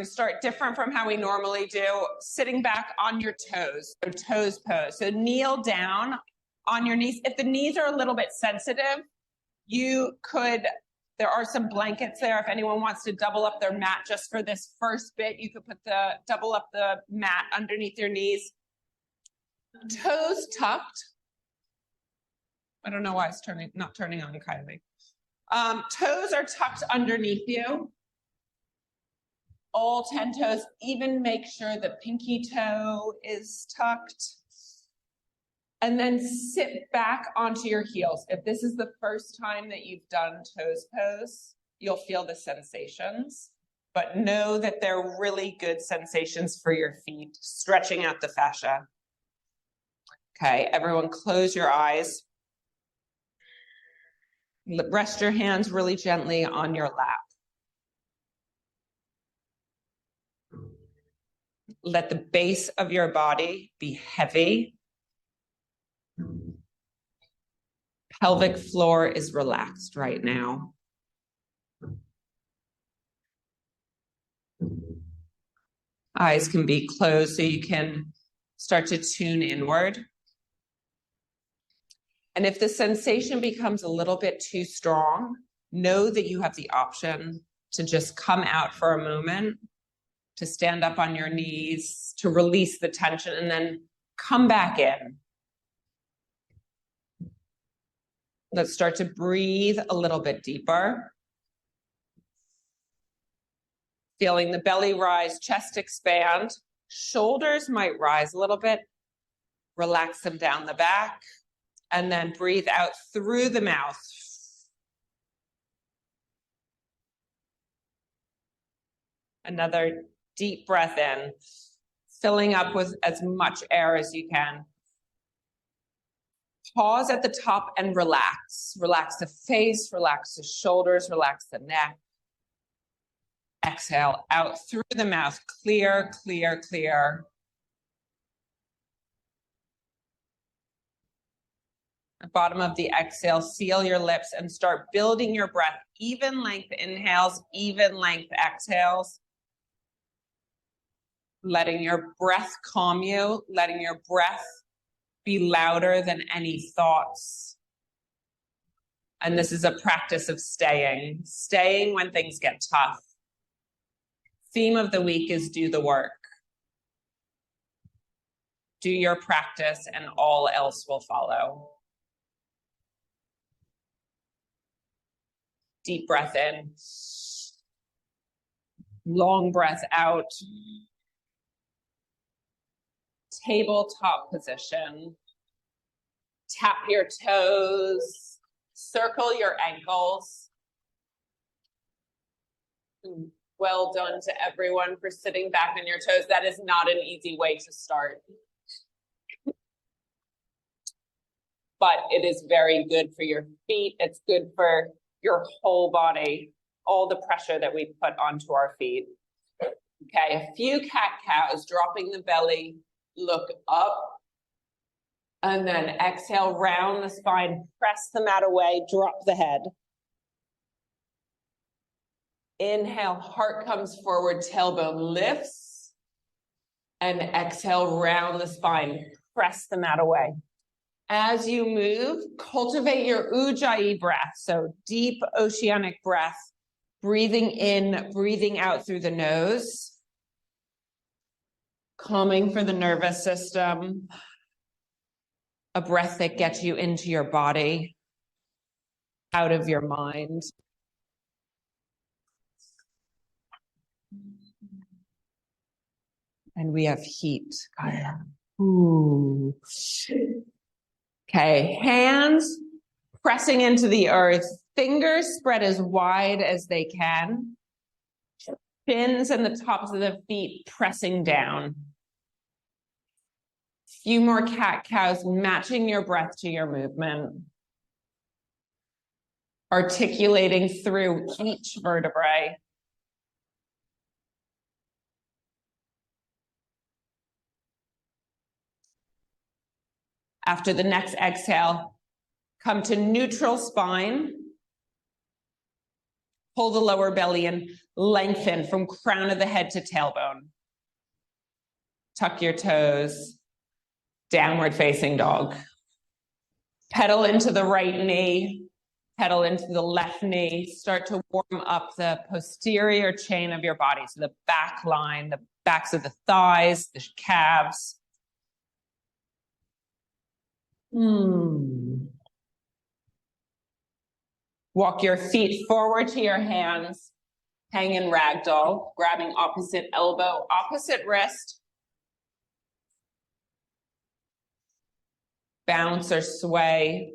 Start different from how we normally do, sitting back on your toes, so toes pose. So kneel down on your knees. If the knees are a little bit sensitive, you could, there are some blankets there. If anyone wants to double up their mat just for this first bit, you could double up the mat underneath your knees. Toes tucked. I don't know why it's not turning on, Kylie. Toes are tucked underneath you. All 10 toes, even make sure the pinky toe is tucked. And then sit back onto your heels. If this is the first time that you've done toes pose, you'll feel the sensations, but know that they're really good sensations for your feet, stretching out the fascia. Okay, everyone close your eyes. Rest your hands really gently on your lap. Let the base of your body be heavy. Pelvic floor is relaxed right now. Eyes can be closed so you can start to tune inward. And if the sensation becomes a little bit too strong, know that you have the option to just come out for a moment, to stand up on your knees, to release the tension, and then come back in. Let's start to breathe a little bit deeper. Feeling the belly rise, chest expand. Shoulders might rise a little bit. Relax them down the back. And then breathe out through the mouth. Another deep breath in, filling up with as much air as you can. Pause at the top and relax. Relax the face, relax the shoulders, relax the neck. Exhale out through the mouth. Clear, clear, clear. At the bottom of the exhale, seal your lips and start building your breath. Even length inhales, even length exhales. Letting your breath calm you, letting your breath be louder than any thoughts. And this is a practice of staying when things get tough. Theme of the week is do the work. Do your practice and all else will follow. Deep breath in. Long breath out. Tabletop position. Tap your toes. Circle your ankles. Well done to everyone for sitting back on your toes. That is not an easy way to start. But it is very good for your feet. It's good for your whole body, all the pressure that we put onto our feet. Okay, a few cat-cows, dropping the belly, look up, and then exhale, round the spine, press the mat away, drop the head. Inhale, heart comes forward, tailbone lifts, and exhale, round the spine, press the mat away. As you move, cultivate your Ujjayi breath, so deep oceanic breath, breathing in, breathing out through the nose. Calming for the nervous system. A breath that gets you into your body, out of your mind. And we have heat. Ooh. Okay, hands pressing into the earth, fingers spread as wide as they can. Shins and the tops of the feet pressing down. Few more cat-cows, matching your breath to your movement. Articulating through each vertebrae. After the next exhale, come to neutral spine. Pull the lower belly in, Lengthen from crown of the head to tailbone. Tuck your toes. Downward facing dog. Pedal into the right knee. Pedal into the left knee. Start to warm up the posterior chain of your body. So the back line, the backs of the thighs, the calves. Walk your feet forward to your hands. Hang in ragdoll, grabbing opposite elbow, opposite wrist. Bounce or sway.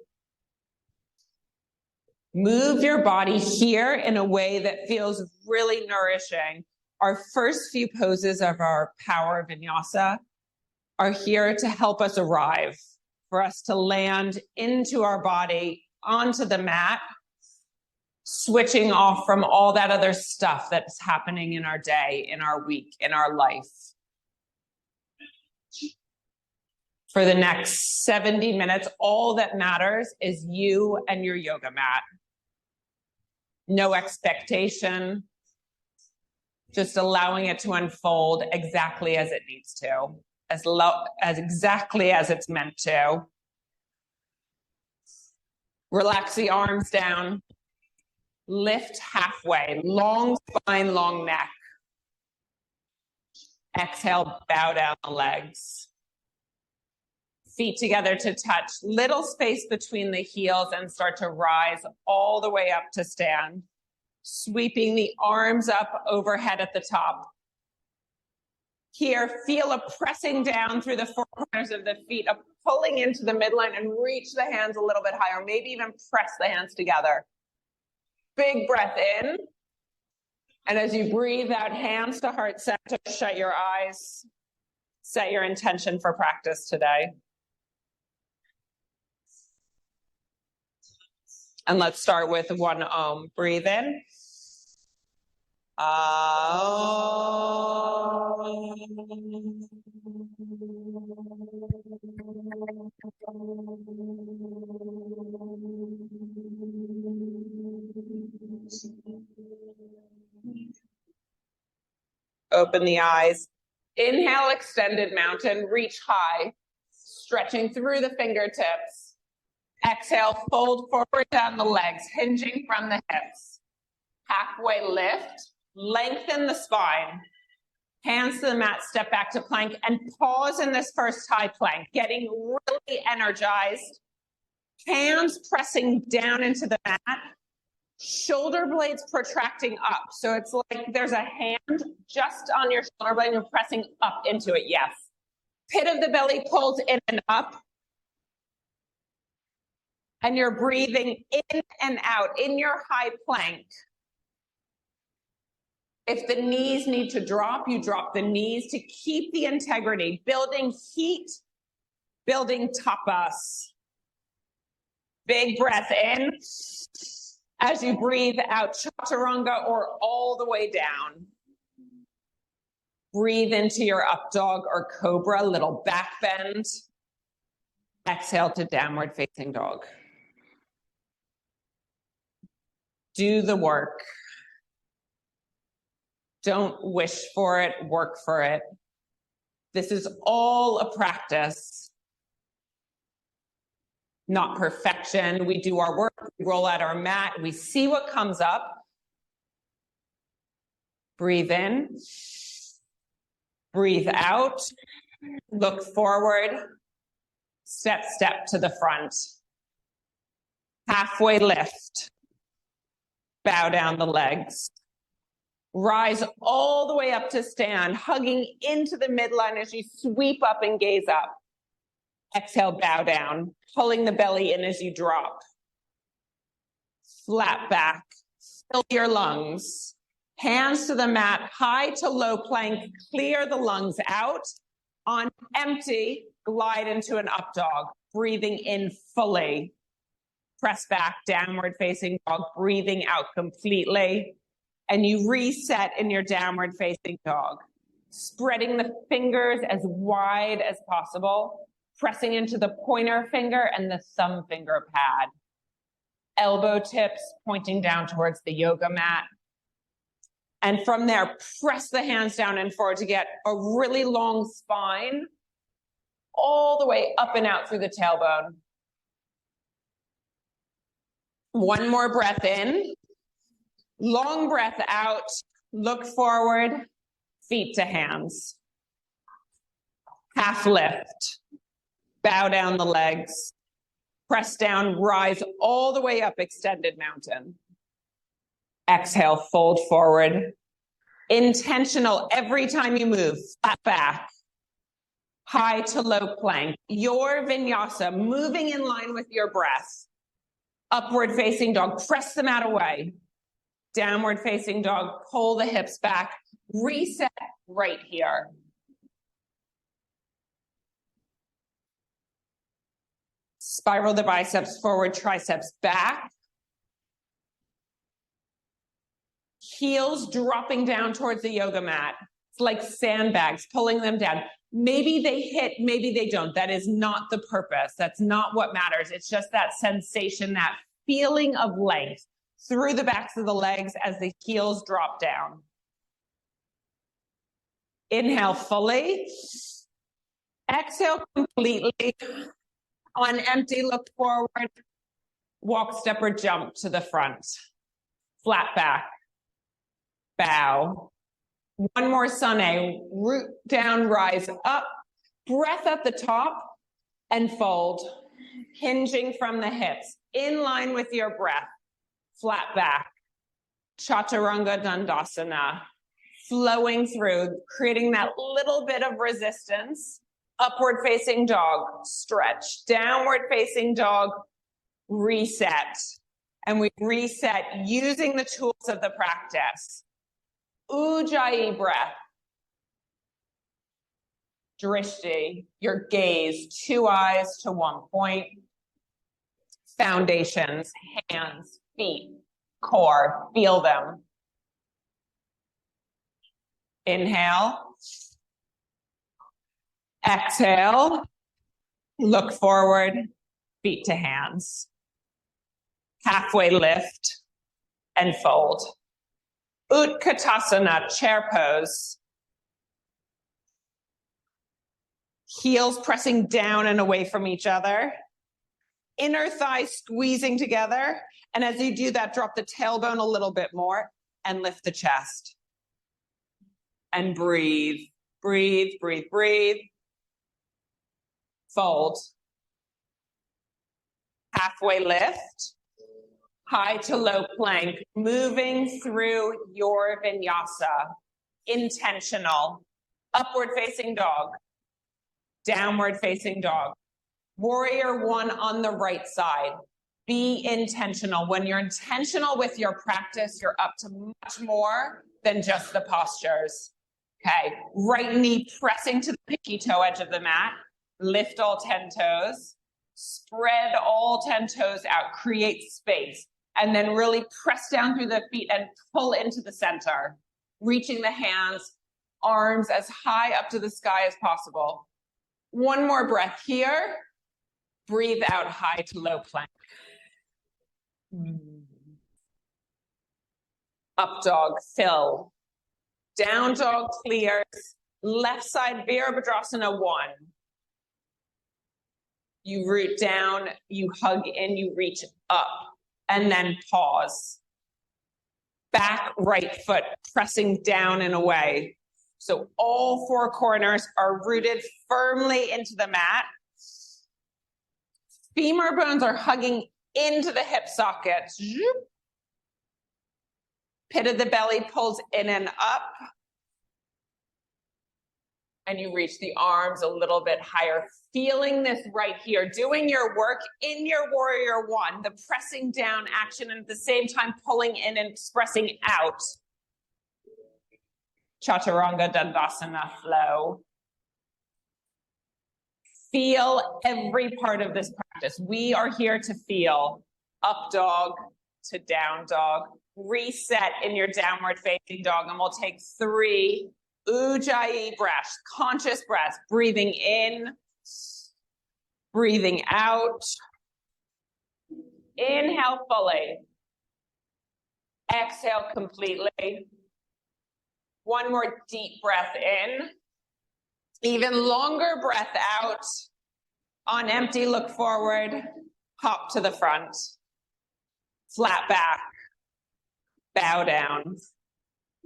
Move your body here in a way that feels really nourishing. Our first few poses of our power vinyasa are here to help us arrive, for us to land into our body, onto the mat, switching off from all that other stuff that's happening in our day, in our week, in our life. For the next 70 minutes, all that matters is you and your yoga mat. No expectation, just allowing it to unfold exactly as it needs to, as exactly as it's meant to. Relax the arms down. Lift halfway, long spine, long neck. Exhale, bow down the legs. Feet together to touch, little space between the heels, and start to rise all the way up to stand. Sweeping the arms up overhead at the top. Here, feel a pressing down through the four corners of the feet, a pulling into the midline, and reach the hands a little bit higher, maybe even press the hands together. Big breath in. And as you breathe out, hands to heart center, shut your eyes. Set your intention for practice today. And let's start with one Om. Breathe in. Open the eyes. Inhale, extended mountain. Reach high, stretching through the fingertips. Exhale, fold forward down the legs, hinging from the hips. Halfway lift, lengthen the spine. Hands to the mat, step back to plank, and pause in this first high plank, getting really energized. Hands pressing down into the mat. Shoulder blades protracting up. So it's like there's a hand just on your shoulder blade and you're pressing up into it. Yes. Pit of the belly pulls in and up. And you're breathing in and out in your high plank. If the knees need to drop, you drop the knees to keep the integrity, building heat, building tapas. Big breath in. As you breathe out, chaturanga or all the way down. Breathe into your up dog or cobra, little back bend. Exhale to downward facing dog. Do the work. Don't wish for it, work for it. This is all a practice, not perfection. We do our work, we roll out our mat, we see what comes up. Breathe in, breathe out, look forward, step to the front. Halfway lift, bow down the legs. Rise all the way up to stand, hugging into the midline as you sweep up and gaze up. Exhale, bow down, pulling the belly in as you drop. Flat back, fill your lungs. Hands to the mat, high to low plank, clear the lungs out. On empty, glide into an up dog, breathing in fully. Press back, downward facing dog, breathing out completely. And you reset in your downward facing dog, spreading the fingers as wide as possible, pressing into the pointer finger and the thumb finger pad. Elbow tips pointing down towards the yoga mat. And from there, press the hands down and forward to get a really long spine all the way up and out through the tailbone. One more breath in. Long breath out. Look forward. Feet to hands. Half lift. Bow down the legs. Press down, rise all the way up, extended mountain. Exhale, fold forward. Intentional every time you move, flat back. High to low plank. Your vinyasa, moving in line with your breath. Upward facing dog, press the mat away. Downward facing dog, pull the hips back. Reset right here. Spiral the biceps forward, triceps back. Heels dropping down towards the yoga mat. It's like sandbags, pulling them down. Maybe they hit, maybe they don't. That is not the purpose. That's not what matters. It's just that sensation, that feeling of length through the backs of the legs as the heels drop down. Inhale fully. Exhale completely. On empty, look forward. Walk, step, or jump to the front. Flat back. Bow. One more sunny. Root down, rise up. Breath at the top and fold. Hinging from the hips. In line with your breath. Flat back. Chaturanga Dandasana. Flowing through, creating that little bit of resistance. Upward facing dog, stretch. Downward facing dog, reset. And we reset using the tools of the practice. Ujjayi breath. Drishti, your gaze, two eyes to one point. Foundations, hands, feet, core, feel them. Inhale. Exhale. Look forward, feet to hands. Halfway lift and fold. Utkatasana, chair pose. Heels pressing down and away from each other. Inner thighs squeezing together. And as you do that, drop the tailbone a little bit more and lift the chest. And breathe, breathe, breathe, breathe. Fold. Halfway lift. High to low plank. Moving through your vinyasa. Intentional. Upward facing dog. Downward facing dog. Warrior one on the right side. Be intentional. When you're intentional with your practice, you're up to much more than just the postures. Okay, right knee pressing to the pinky toe edge of the mat. Lift all 10 toes. Spread all 10 toes out. Create space. And then really press down through the feet and pull into the center. Reaching the hands, arms as high up to the sky as possible. One more breath here. Breathe out high to low plank. Up dog, fill. Down dog clears. Left side Virabhadrasana 1. You root down, you hug in, you reach up, and then pause. Back right foot pressing down and away. So all four corners are rooted firmly into the mat. Femur bones are hugging into the hip sockets. Pit of the belly pulls in and up. And you reach the arms a little bit higher. Feeling this right here. Doing your work in your warrior one. The pressing down action and at the same time pulling in and expressing out. Chaturanga Dandasana flow. Feel every part of this practice. We are here to feel up dog to down dog. Reset in your downward facing dog. And we'll take 3 Ujjayi breaths, conscious breaths. Breathing in, breathing out. Inhale fully. Exhale completely. One more deep breath in. Even longer breath out. On empty, look forward. Hop to the front. Flat back. Bow down.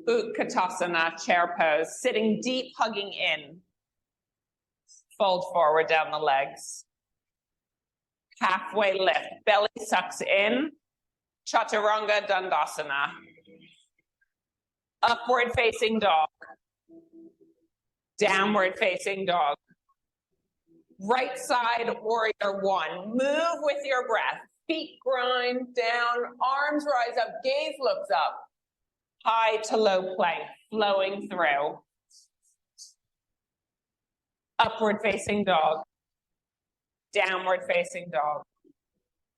Utkatasana, chair pose. Sitting deep, hugging in. Fold forward down the legs. Halfway lift. Belly sucks in. Chaturanga Dandasana. Upward facing dog. Downward facing dog. Right side warrior one. Move with your breath. Feet grind down, arms rise up, gaze looks up. High to low plank, flowing through. Upward facing dog. Downward facing dog.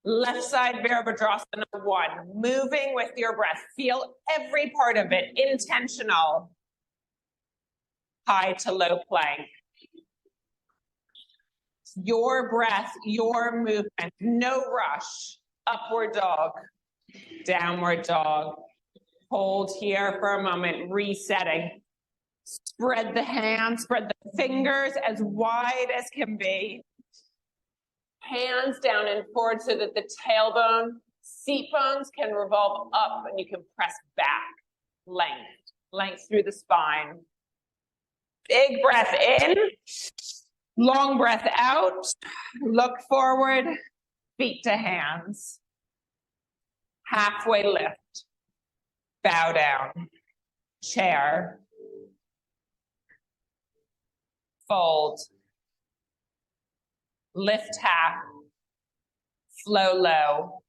Left side Virabhadrasana one. Moving with your breath. Feel every part of it, intentional. High to low plank. Your breath, your movement, no rush. Upward dog, downward dog. Hold here for a moment, resetting. Spread the hands, spread the fingers as wide as can be. Hands down and forward so that the tailbone, seat bones can revolve up and you can press back. Length through the spine. Big breath in. Long breath out, look forward, feet to hands. Halfway lift, bow down, chair, fold, lift half, flow low.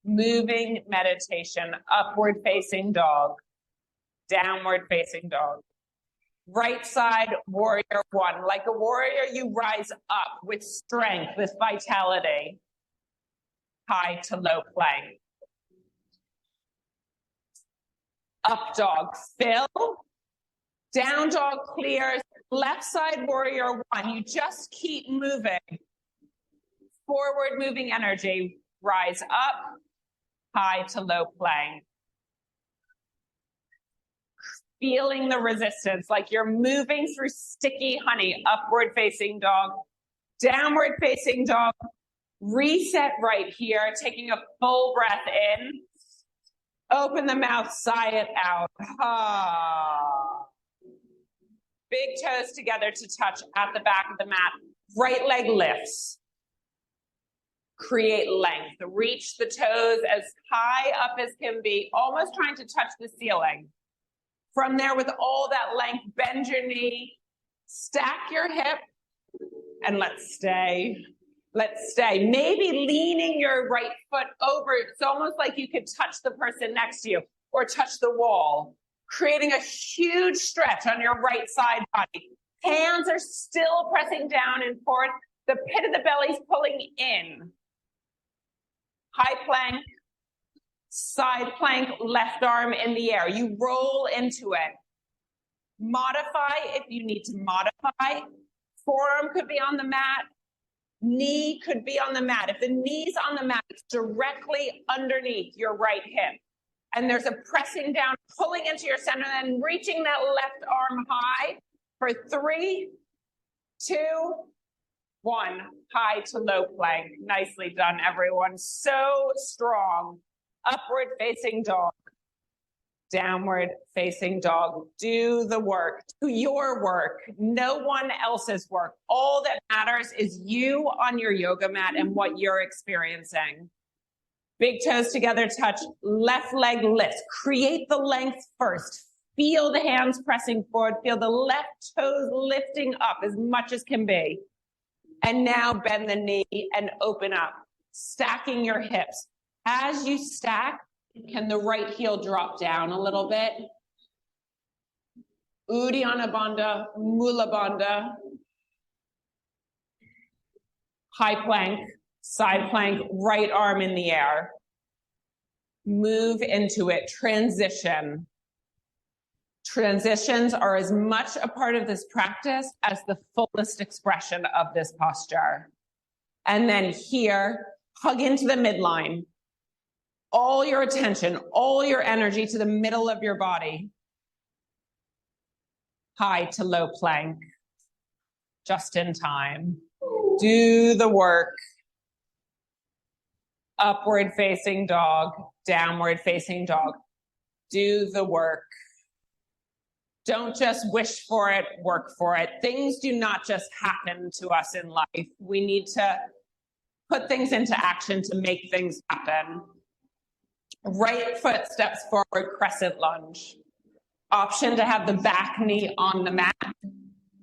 Moving meditation, upward facing dog, downward facing dog. Right side, warrior one. Like a warrior, you rise up with strength, with vitality. High to low plank. Up dog, fill. Down dog clears. Left side, warrior one. You just keep moving. Forward moving energy. Rise up, high to low plank. Feeling the resistance, like you're moving through sticky honey. Upward facing dog, downward facing dog. Reset right here, taking a full breath in. Open the mouth, sigh it out. Ah. Big toes together to touch at the back of the mat. Right leg lifts. Create length. Reach the toes as high up as can be, almost trying to touch the ceiling. From there, with all that length, bend your knee, stack your hip, and let's stay. Let's stay. Maybe leaning your right foot over. It's almost like you could touch the person next to you or touch the wall, creating a huge stretch on your right side body. Hands are still pressing down and forth. The pit of the belly is pulling in. High plank. Side plank, left arm in the air. You roll into it. Modify if you need to modify. Forearm could be on the mat. Knee could be on the mat. If the knee's on the mat, it's directly underneath your right hip. And there's a pressing down, pulling into your center, and then reaching that left arm high for 3, 2, 1. High to low plank. Nicely done, everyone. So strong. Upward facing dog, downward facing dog. Do the work, do your work, no one else's work. All that matters is you on your yoga mat and what you're experiencing. Big toes together, touch, left leg lifts. Create the length first. Feel the hands pressing forward. Feel the left toes lifting up as much as can be. And now bend the knee and open up, stacking your hips. As you stack, can the right heel drop down a little bit? Uddiyana Bandha, Mula Bandha. High plank, side plank, right arm in the air. Move into it, transition. Transitions are as much a part of this practice as the fullest expression of this posture. And then here, hug into the midline. All your attention, all your energy to the middle of your body. High to low plank. Just in time. Do the work. Upward facing dog, downward facing dog. Do the work. Don't just wish for it, work for it. Things do not just happen to us in life. We need to put things into action to make things happen. Right foot steps forward, crescent lunge. Option to have the back knee on the mat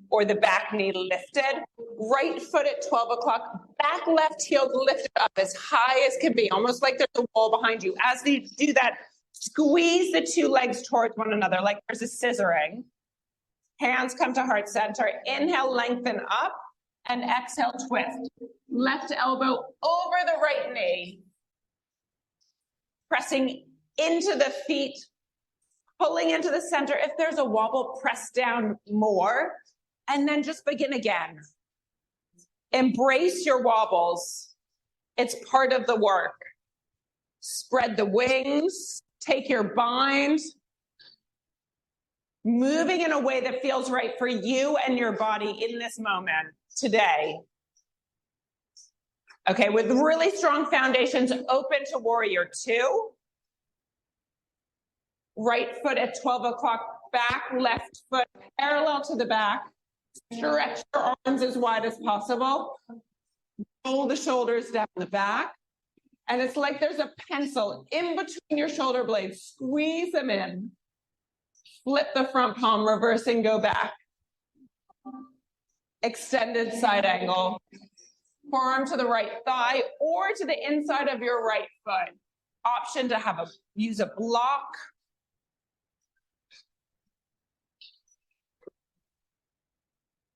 or the back knee lifted. Right foot at 12 o'clock, back left heel lifted up as high as can be, almost like there's a wall behind you. As you do that, squeeze the two legs towards one another like there's a scissoring. Hands come to heart center. Inhale, lengthen up, and exhale, twist. Left elbow over the right knee. Pressing into the feet, pulling into the center. If there's a wobble, press down more, and then just begin again. Embrace your wobbles. It's part of the work. Spread the wings, take your bind, moving in a way that feels right for you and your body in this moment today. Okay, with really strong foundations, open to warrior two. Right foot at 12 o'clock, back, left foot parallel to the back. Stretch your arms as wide as possible. Roll the shoulders down the back. And it's like there's a pencil in between your shoulder blades. Squeeze them in. Flip the front palm, reverse and go back. Extended side angle. Forearm to the right thigh or to the inside of your right foot. Option to use a block.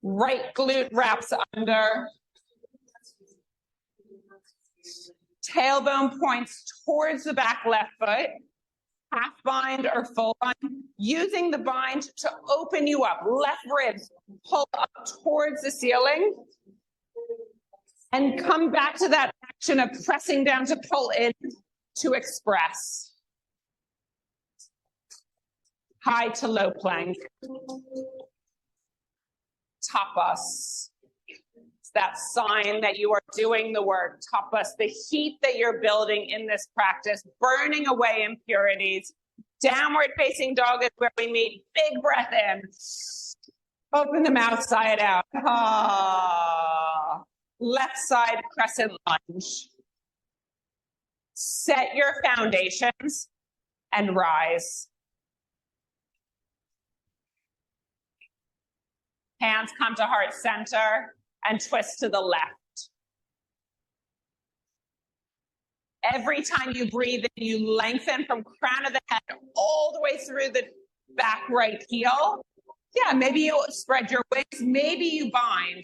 Right glute wraps under. Tailbone points towards the back left foot. Half bind or full bind. Using the bind to open you up. Left ribs pull up towards the ceiling. And come back to that action of pressing down to pull in to express. High to low plank. Tapas. It's that sign that you are doing the work. Tapas, the heat that you're building in this practice, burning away impurities. Downward facing dog is where we meet. Big breath in. Open the mouth side out. Ah. Left side crescent lunge. Set your foundations and rise. Hands come to heart center and twist to the left. Every time you breathe in, you lengthen from crown of the head all the way through the back right heel. Yeah, maybe you spread your wings, maybe you bind.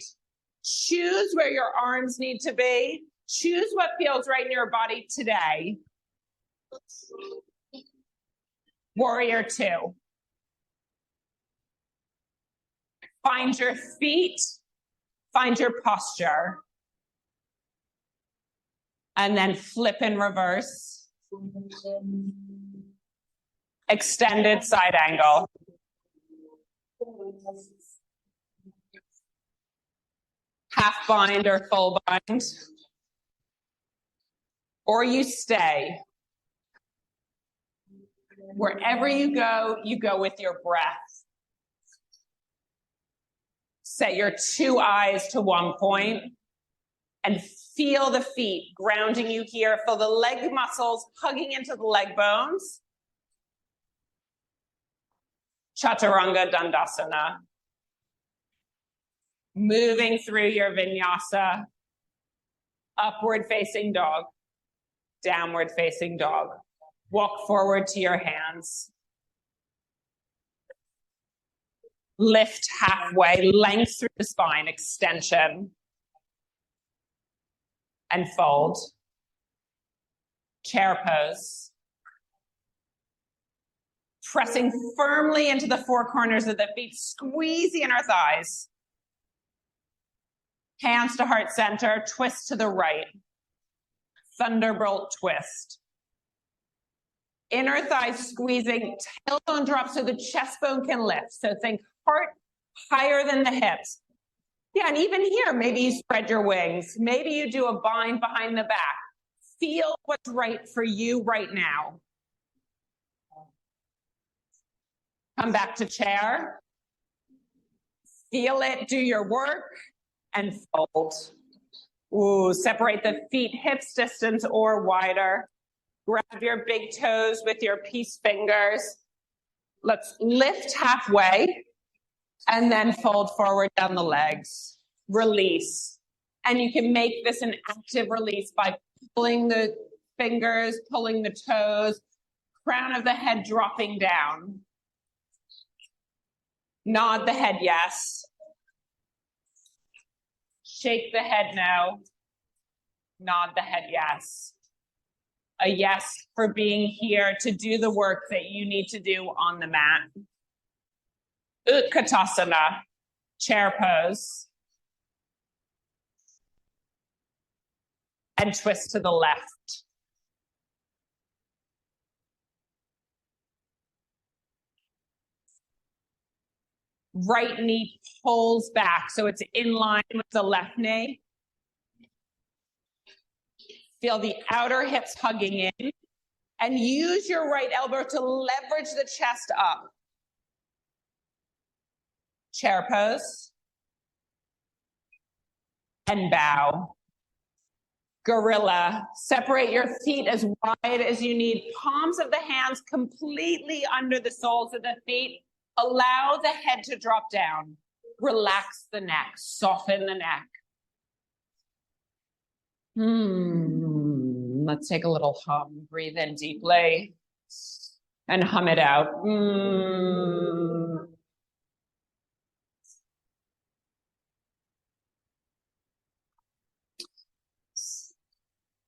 Choose where your arms need to be. Choose what feels right in your body today. Warrior two. Find your feet, find your posture. And then flip in reverse. Extended side angle. Half bind or full bind. Or you stay. Wherever you go with your breath. Set your two eyes to one point and feel the feet grounding you here. Feel the leg muscles hugging into the leg bones. Chaturanga Dandasana. Moving through your vinyasa. Upward facing dog. Downward facing dog. Walk forward to your hands. Lift halfway, length through the spine, extension. And fold. Chair pose. Pressing firmly into the four corners of the feet, squeeze the inner thighs. Hands to heart center, twist to the right. Thunderbolt twist. Inner thighs squeezing, tailbone drops so the chest bone can lift. So think heart higher than the hips. Yeah, and even here, maybe you spread your wings. Maybe you do a bind behind the back. Feel what's right for you right now. Come back to chair. Feel it, do your work, and fold. Ooh, separate the feet hips distance or wider. Grab your big toes with your peace fingers. Let's lift halfway and then fold forward down the legs. Release. And you can make this an active release by pulling the fingers, pulling the toes, crown of the head dropping down. Nod the head yes. Shake the head no. Nod the head yes. A yes for being here to do the work that you need to do on the mat. Utkatasana, chair pose. And twist to the left. Right knee pulls back, so it's in line with the left knee. Feel the outer hips hugging in, and use your right elbow to leverage the chest up. Chair pose. And bow. Gorilla. Separate your feet as wide as you need. Palms of the hands completely under the soles of the feet. Allow the head to drop down. Relax the neck. Soften the neck. Let's take a little hum. Breathe in deeply and hum it out.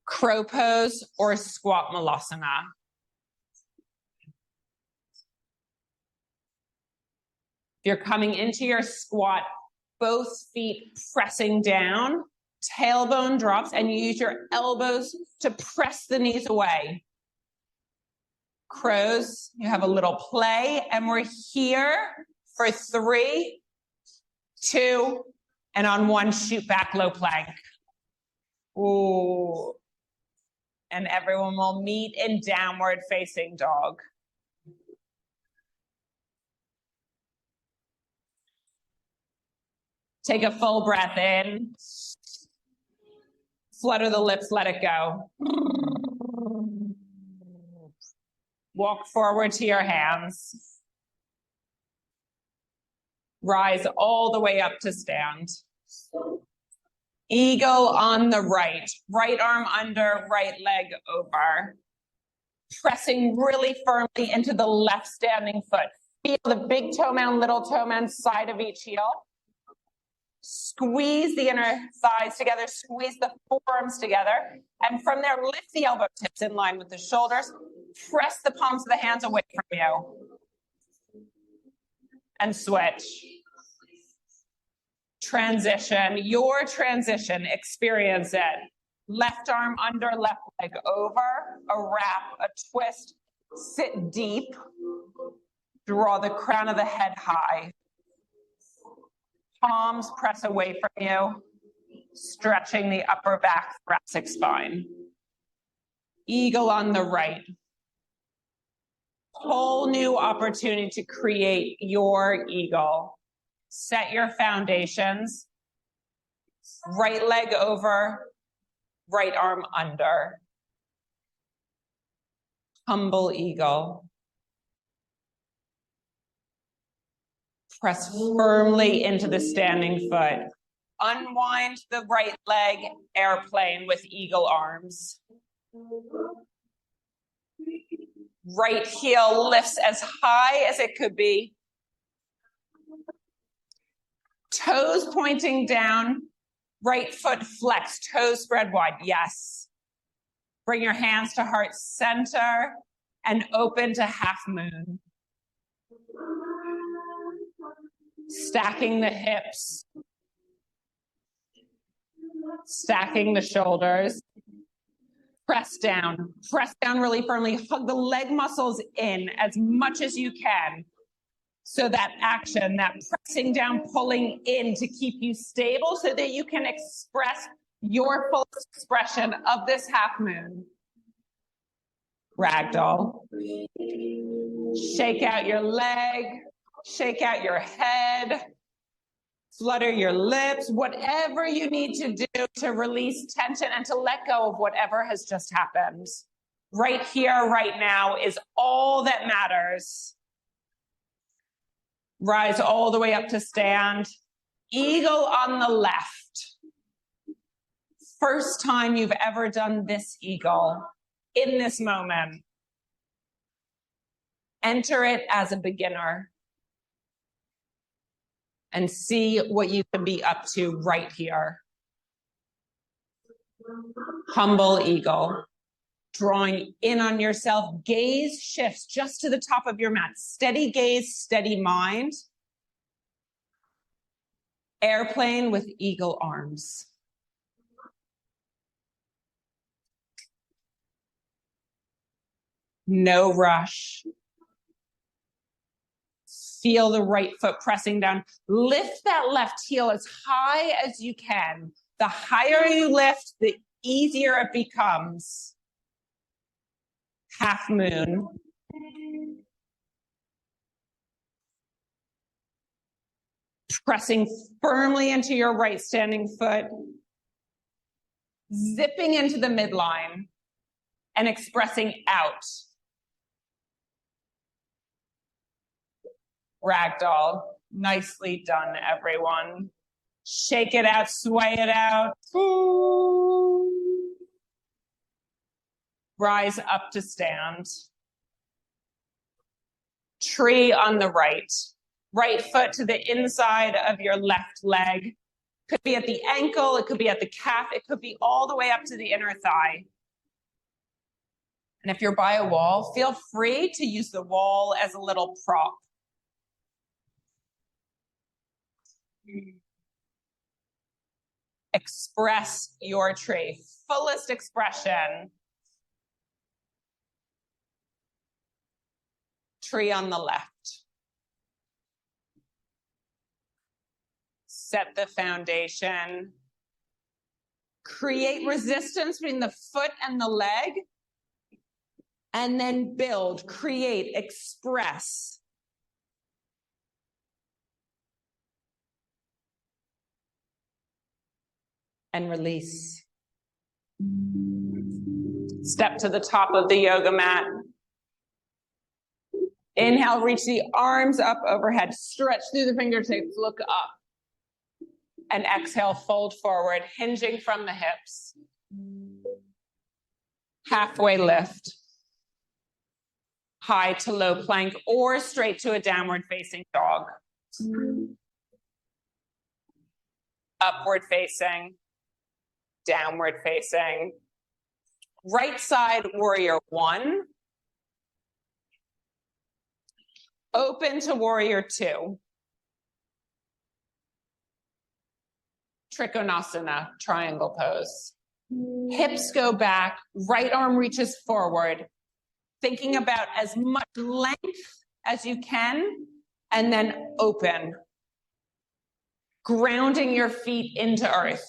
Crow pose or squat malasana. If you're coming into your squat, both feet pressing down, tailbone drops, and you use your elbows to press the knees away. Crows, you have a little play, and we're here for 3, 2, and on 1, shoot back low plank. Ooh. And everyone will meet in downward facing dog. Take a full breath in. Flutter the lips, let it go. Walk forward to your hands. Rise all the way up to stand. Eagle on the right. Right arm under, right leg over. Pressing really firmly into the left standing foot. Feel the big toe mound, little toe mound, side of each heel. Squeeze the inner thighs together, squeeze the forearms together, and from there, lift the elbow tips in line with the shoulders. Press the palms of the hands away from you. And switch. Transition, your transition, experience it. Left arm under, left leg over, a wrap, a twist, sit deep, draw the crown of the head high. Palms press away from you, stretching the upper back thoracic spine. Eagle on the right. Whole new opportunity to create your eagle. Set your foundations. Right leg over, right arm under. Humble eagle. Press firmly into the standing foot. Unwind the right leg, airplane with eagle arms. Right heel lifts as high as it could be. Toes pointing down, right foot flexed, toes spread wide. Yes. Bring your hands to heart center and open to half moon. Stacking the hips. Stacking the shoulders. Press down really firmly. Hug the leg muscles in as much as you can. So that action, that pressing down, pulling in to keep you stable so that you can express your full expression of this half moon. Ragdoll. Shake out your leg, shake out your head, flutter your lips, whatever you need to do to release tension and to let go of whatever has just happened. Right here, right now is all that matters. Rise all the way up to stand. Eagle on the left. First time you've ever done this eagle in this moment. Enter it as a beginner and see what you can be up to right here. Humble eagle. Drawing in on yourself, gaze shifts just to the top of your mat. Steady gaze, steady mind. Airplane with eagle arms. No rush. Feel the right foot pressing down. Lift that left heel as high as you can. The higher you lift, the easier it becomes. Half moon. Pressing firmly into your right standing foot. Zipping into the midline and expressing out. Ragdoll. Nicely done, everyone. Shake it out, sway it out. Ooh. Rise up to stand. Tree on the right. Right foot to the inside of your left leg. Could be at the ankle, it could be at the calf, it could be all the way up to the inner thigh. And if you're by a wall, feel free to use the wall as a little prop. Express your tree. Fullest expression. Tree on the left. Set the foundation. Create resistance between the foot and the leg. And then build, create, express. And release. Step to the top of the yoga mat. Inhale, reach the arms up overhead. Stretch through the fingertips, look up. And exhale, fold forward, hinging from the hips. Halfway lift. High to low plank or straight to a downward facing dog. Upward facing. Downward facing. Right side warrior one. Open to warrior two. Trikonasana, triangle pose. Hips go back, right arm reaches forward, thinking about as much length as you can, and then open. Grounding your feet into earth.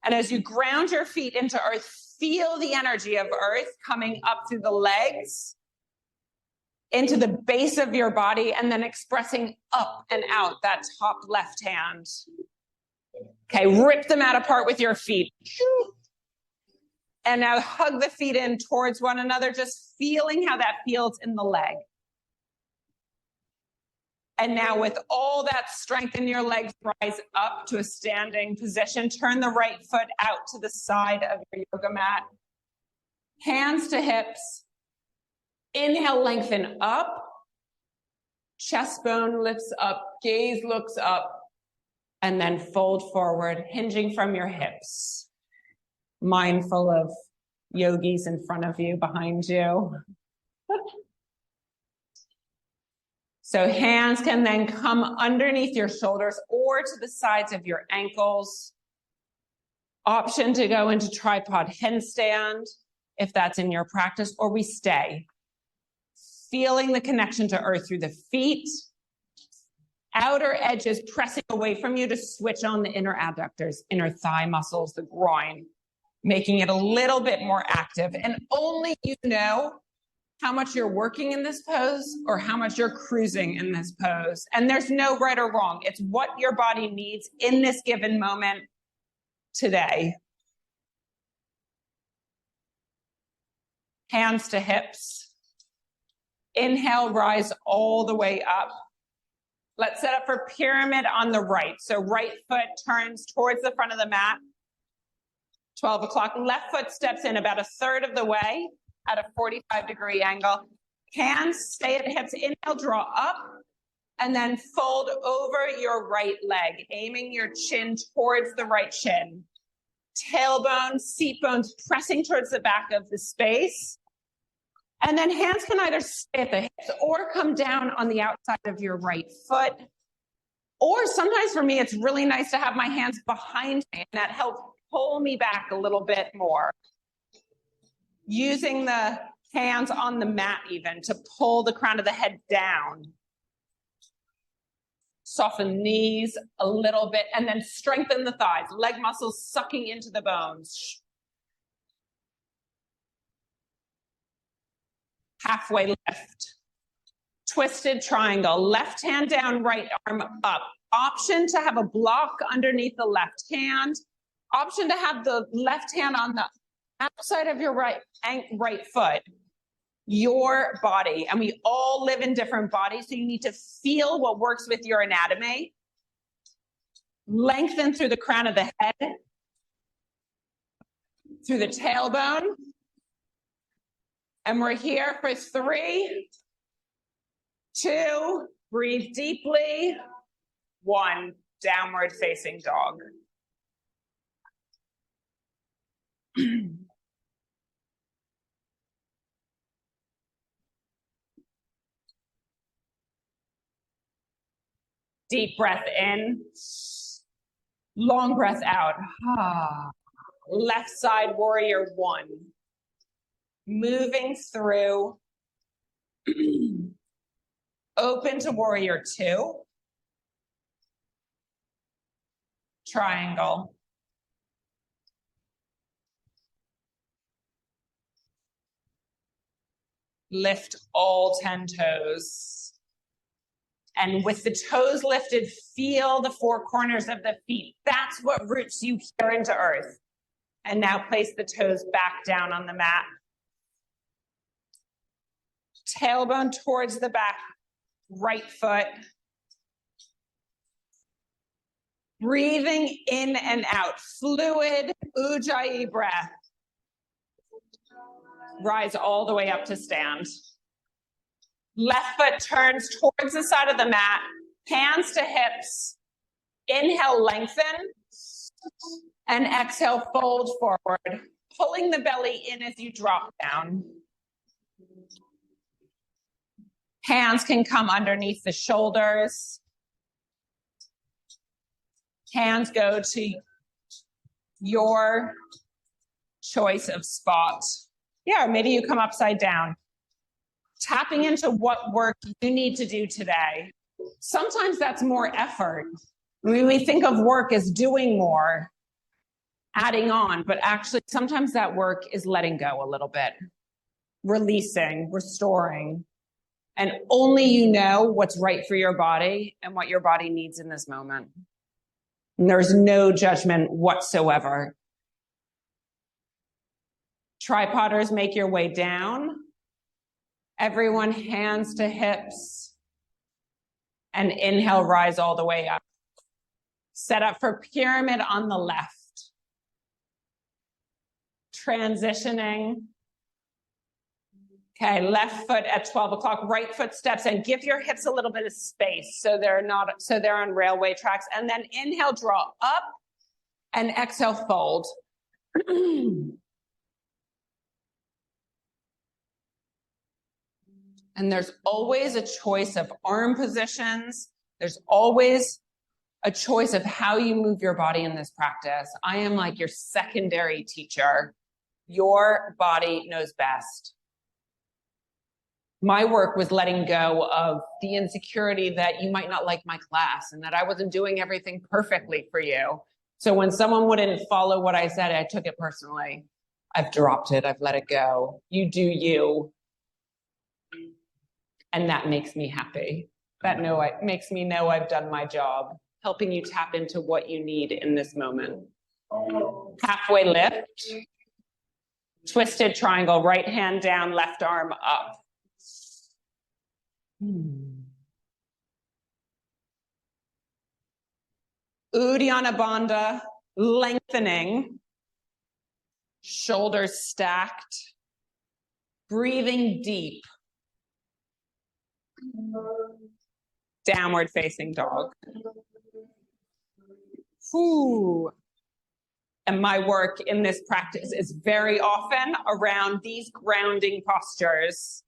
And as you ground your feet into earth, feel the energy of earth coming up through the legs, into the base of your body, and then expressing up and out that top left hand. Okay, rip the mat apart with your feet. And now hug the feet in towards one another, just feeling how that feels in the leg. And now with all that strength in your legs, rise up to a standing position. Turn the right foot out to the side of your yoga mat. Hands to hips. Inhale, lengthen up. Chest bone lifts up. Gaze looks up. And then fold forward, hinging from your hips. Mindful of yogis in front of you, behind you. So hands can then come underneath your shoulders or to the sides of your ankles. Option to go into tripod handstand if that's in your practice, or we stay. Feeling the connection to earth through the feet, outer edges pressing away from you to switch on the inner adductors, inner thigh muscles, the groin, making it a little bit more active. And only you know how much you're working in this pose or how much you're cruising in this pose. And there's no right or wrong. It's what your body needs in this given moment today. Hands to hips. Inhale, rise all the way up. Let's set up for pyramid on the right. So right foot turns towards the front of the mat. 12 o'clock. Left foot steps in about a third of the way at a 45-degree angle. Hands stay at hips. Inhale, draw up, and then fold over your right leg, aiming your chin towards the right shin. Tailbone, seat bones pressing towards the back of the space. And then hands can either stay at the hips or come down on the outside of your right foot. Or sometimes for me, it's really nice to have my hands behind me, and that helps pull me back a little bit more. Using the hands on the mat even to pull the crown of the head down. Soften knees a little bit and then strengthen the thighs. Leg muscles sucking into the bones. Halfway lift. Twisted triangle. Left hand down, right arm up. Option to have a block underneath the left hand. Option to have the left hand on the outside of your right foot. Your body. And we all live in different bodies, so you need to feel what works with your anatomy. Lengthen through the crown of the head. Through the tailbone. And we're here for 3, 2, breathe deeply, 1, downward facing dog. Deep breath in, long breath out. Left side warrior 1. Moving through, open to warrior 2, triangle, lift all 10 toes, and with the toes lifted, feel the 4 corners of the feet. That's what roots you here into earth. And now place the toes back down on the mat. Tailbone towards the back, right foot. Breathing in and out, fluid Ujjayi breath. Rise all the way up to stand. Left foot turns towards the side of the mat, hands to hips. Inhale, lengthen, and exhale, fold forward, pulling the belly in as you drop down. Hands can come underneath the shoulders. Hands go to your choice of spot. Yeah, or maybe you come upside down. Tapping into what work you need to do today. Sometimes that's more effort. We think of work as doing more, adding on, but actually sometimes that work is letting go a little bit, releasing, restoring. And only you know what's right for your body and what your body needs in this moment. And there's no judgment whatsoever. Tripodders, make your way down. Everyone, hands to hips. And inhale, rise all the way up. Set up for pyramid on the left. Transitioning. Okay, left foot at 12 o'clock, right foot steps in. Give your hips a little bit of space so they're on railway tracks. And then inhale, draw up, and exhale, fold. And there's always a choice of arm positions. There's always a choice of how you move your body in this practice. I am like your secondary teacher. Your body knows best. My work was letting go of the insecurity that you might not like my class and that I wasn't doing everything perfectly for you. So when someone wouldn't follow what I said, I took it personally. I've dropped it. I've let it go. You do you. And that makes me happy. That makes me know I've done my job, helping you tap into what you need in this moment. Halfway lift, twisted triangle, right hand down, left arm up. Uddiyana Bandha, lengthening, shoulders stacked, breathing deep. Downward facing dog. Ooh. And my work in this practice is very often around these grounding postures,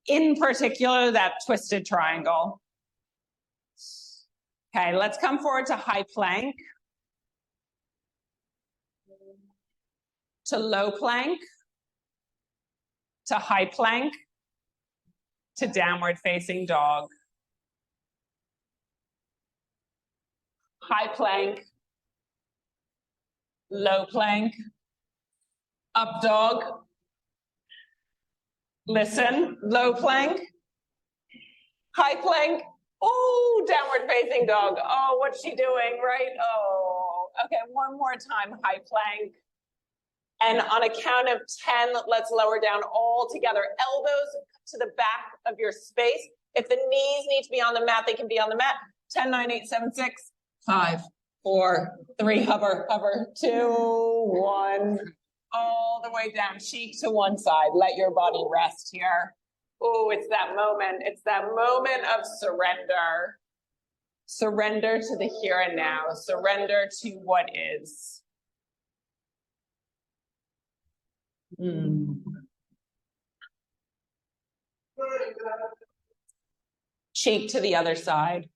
in particular that twisted triangle. Okay, let's come forward to high plank, to low plank, to high plank, to downward facing dog. High plank, low plank, up dog. Listen, low plank, high plank. Oh, downward facing dog. Oh, what's she doing, right? Oh, okay, one more time, high plank. And on a count of 10, let's lower down all together. Elbows to the back of your space. If the knees need to be on the mat, they can be on the mat. 10, 9, 8, 7, 6, 5, 4, 3, hover, 2, 1. All the way down, cheek to one side. Let your body rest here. Oh, it's that moment. It's that moment of surrender. Surrender to the here and now. Surrender to what is. Cheek to the other side.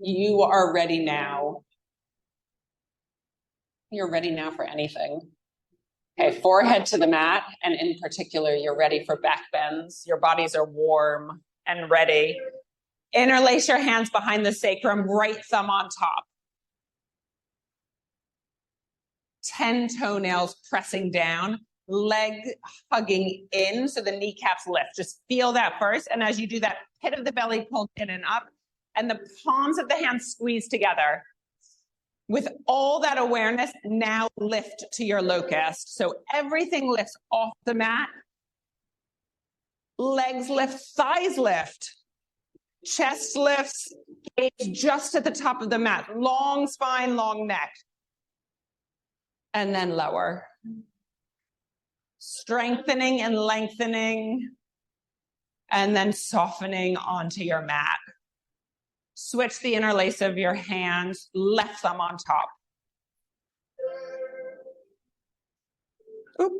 You are ready now. You're ready now for anything. Okay, forehead to the mat, and in particular, you're ready for back bends. Your bodies are warm and ready. Interlace your hands behind the sacrum, right thumb on top. 10 toenails pressing down, leg hugging in so the kneecaps lift. Just feel that first. And as you do that, pit of the belly pulled in and up, and the palms of the hands squeeze together. With all that awareness, now lift to your locust. So everything lifts off the mat. Legs lift, thighs lift. Chest lifts, gaze just at the top of the mat. Long spine, long neck. And then lower. Strengthening and lengthening. And then softening onto your mat. Switch the interlace of your hands, left thumb on top. Oop.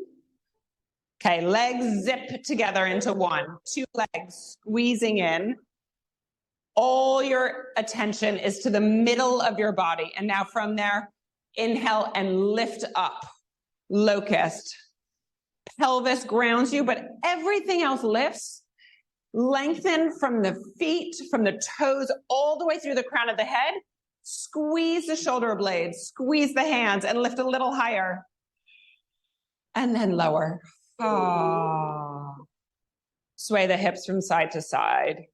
Okay, legs zip together into one. 2 legs squeezing in. All your attention is to the middle of your body. And now from there, inhale and lift up. Locust. Pelvis grounds you, but everything else lifts. Lengthen from the feet, from the toes, all the way through the crown of the head. Squeeze the shoulder blades, squeeze the hands, and lift a little higher. And then lower. Ah. Sway the hips from side to side.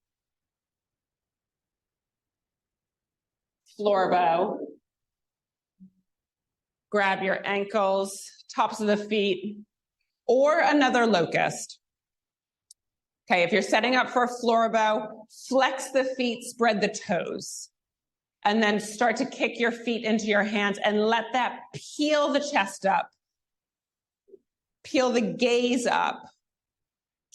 Floor bow. Grab your ankles, tops of the feet, or another locust. Okay, if you're setting up for a floor bow, flex the feet, spread the toes. And then start to kick your feet into your hands and let that peel the chest up. Peel the gaze up.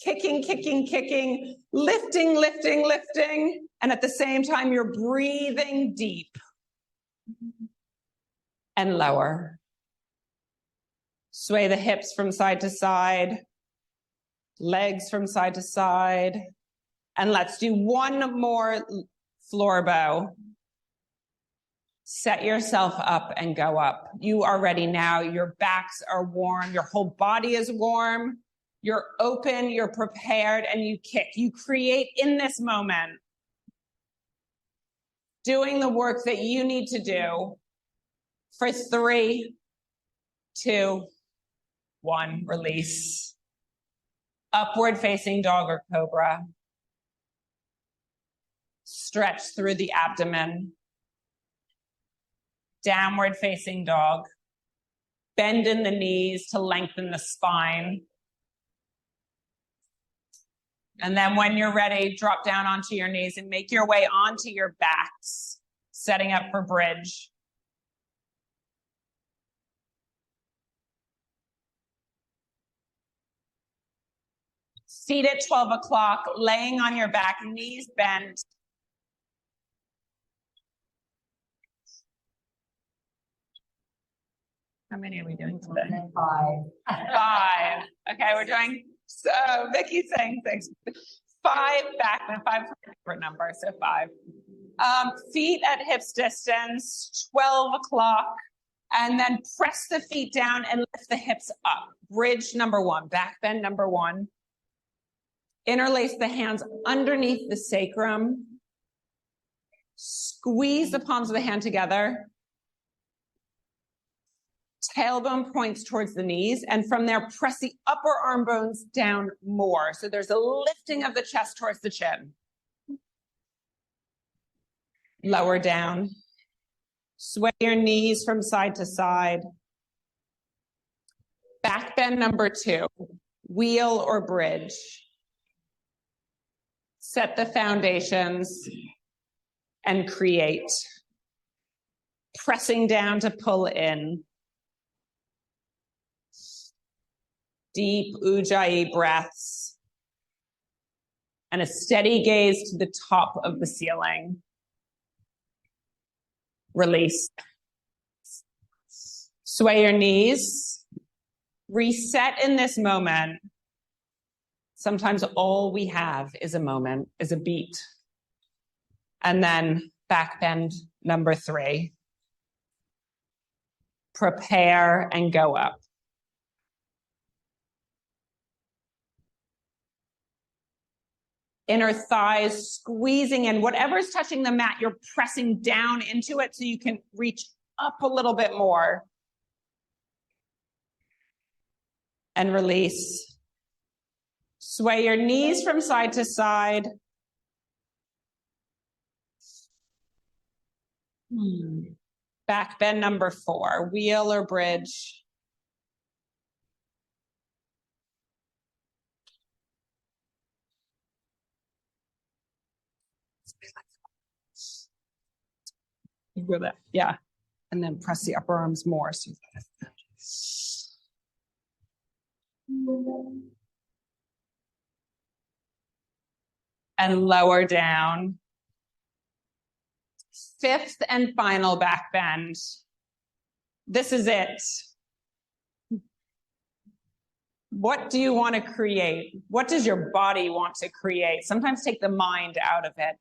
Kicking, kicking, kicking, lifting, lifting, lifting. And at the same time, you're breathing deep. And lower. Sway the hips from side to side. Legs from side to side. And let's do one more floor bow. Set yourself up and go up. You are ready now. Your backs are warm. Your whole body is warm. You're open, you're prepared, and you kick. You create in this moment, doing the work that you need to do for 3, 2, 1, release. Upward facing dog or cobra. Stretch through the abdomen. Downward facing dog. Bend in the knees to lengthen the spine. And then when you're ready, drop down onto your knees and make your way onto your backs, setting up for bridge. Feet at 12 o'clock, laying on your back, knees bent. How many are we doing today? 5. Okay, we're doing, so Vicky's saying 6. 5 back, then 5 favorite number, so 5. Feet at hips distance, 12 o'clock, and then press the feet down and lift the hips up. Bridge number 1, back bend number 1. Interlace the hands underneath the sacrum. Squeeze the palms of the hand together. Tailbone points towards the knees, and from there, press the upper arm bones down more. So there's a lifting of the chest towards the chin. Lower down. Sway your knees from side to side. Back bend number 2, wheel or bridge. Set the foundations and create. Pressing down to pull in. Deep Ujjayi breaths. And a steady gaze to the top of the ceiling. Release. Sway your knees. Reset in this moment. Sometimes all we have is a moment, is a beat. And then back bend number 3. Prepare and go up. Inner thighs squeezing in. Whatever's touching the mat, you're pressing down into it so you can reach up a little bit more. And release. Sway your knees from side to side. Back bend number 4, wheel or bridge. You go that, yeah. And then press the upper arms more. So and lower down. 5th and final back bend. This is it. What do you want to create? What does your body want to create? Sometimes take the mind out of it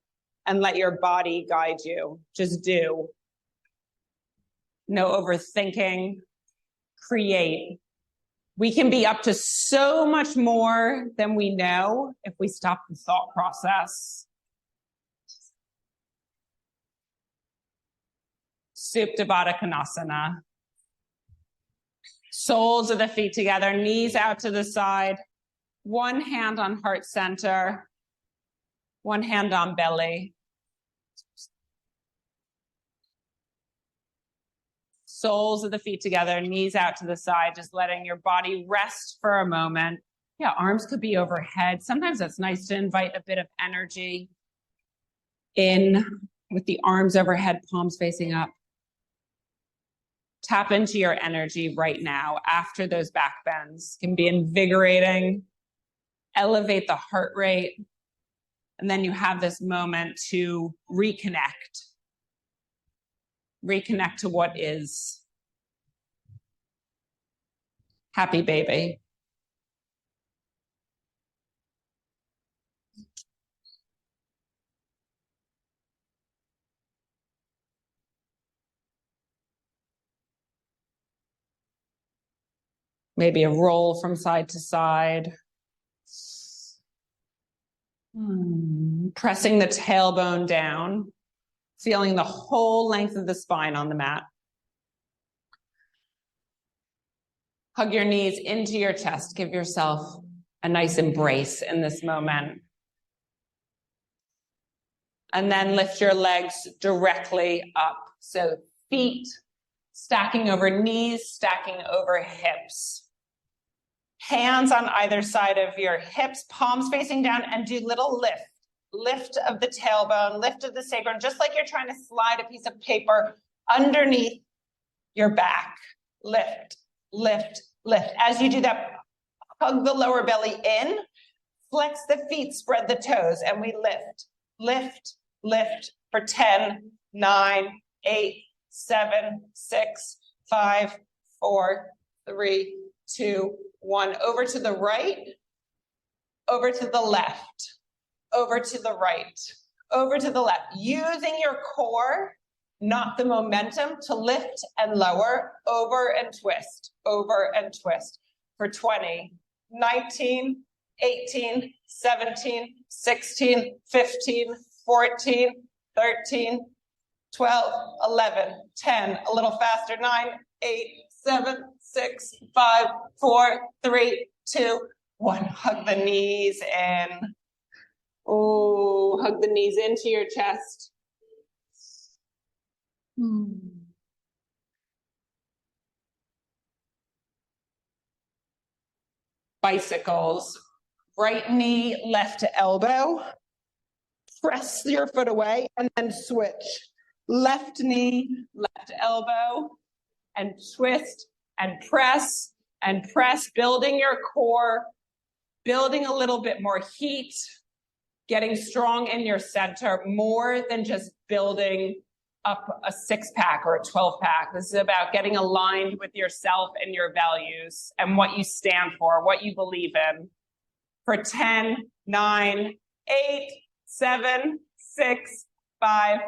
and let your body guide you. Just do. No overthinking. Create. We can be up to so much more than we know if we stop the thought process. Supta Baddha Konasana. Soles of the feet together, knees out to the side. One hand on heart center. One hand on belly. Soles of the feet together, knees out to the side, just letting your body rest for a moment. Yeah, arms could be overhead. Sometimes it's nice to invite a bit of energy in with the arms overhead, palms facing up. Tap into your energy right now after those back bends. It can be invigorating, elevate the heart rate, and then you have this moment to reconnect. Reconnect to what is. Happy baby. Maybe a roll from side to side. Pressing the tailbone down, feeling the whole length of the spine on the mat. Hug your knees into your chest. Give yourself a nice embrace in this moment. And then lift your legs directly up. So feet stacking over knees, stacking over hips. Hands on either side of your hips, palms facing down, and do little lift. Lift of the tailbone, lift of the sacrum, just like you're trying to slide a piece of paper underneath your back. Lift, lift, lift. As you do that, hug the lower belly in, flex the feet, spread the toes, and we lift, lift, lift for 10, 9, 8, 7, 6, 5, 4, 3, 2, 1. Over to the right, over to the left, over to the right, over to the left. Using your core, not the momentum, to lift and lower, over and twist for 20, 19, 18, 17, 16, 15, 14, 13, 12, 11, 10, a little faster, 9, 8, 7, 6, 5, 4, 3, 2, 1. Hug the knees in. Oh, hug the knees into your chest. Bicycles. Right knee, left elbow. Press your foot away and then switch. Left knee, left elbow, and twist and press, building your core, building a little bit more heat, getting strong in your center, more than just building up a 6-pack or a 12-pack. This is about getting aligned with yourself and your values and what you stand for, what you believe in. For 10, 9, 8, 7, 6, 5,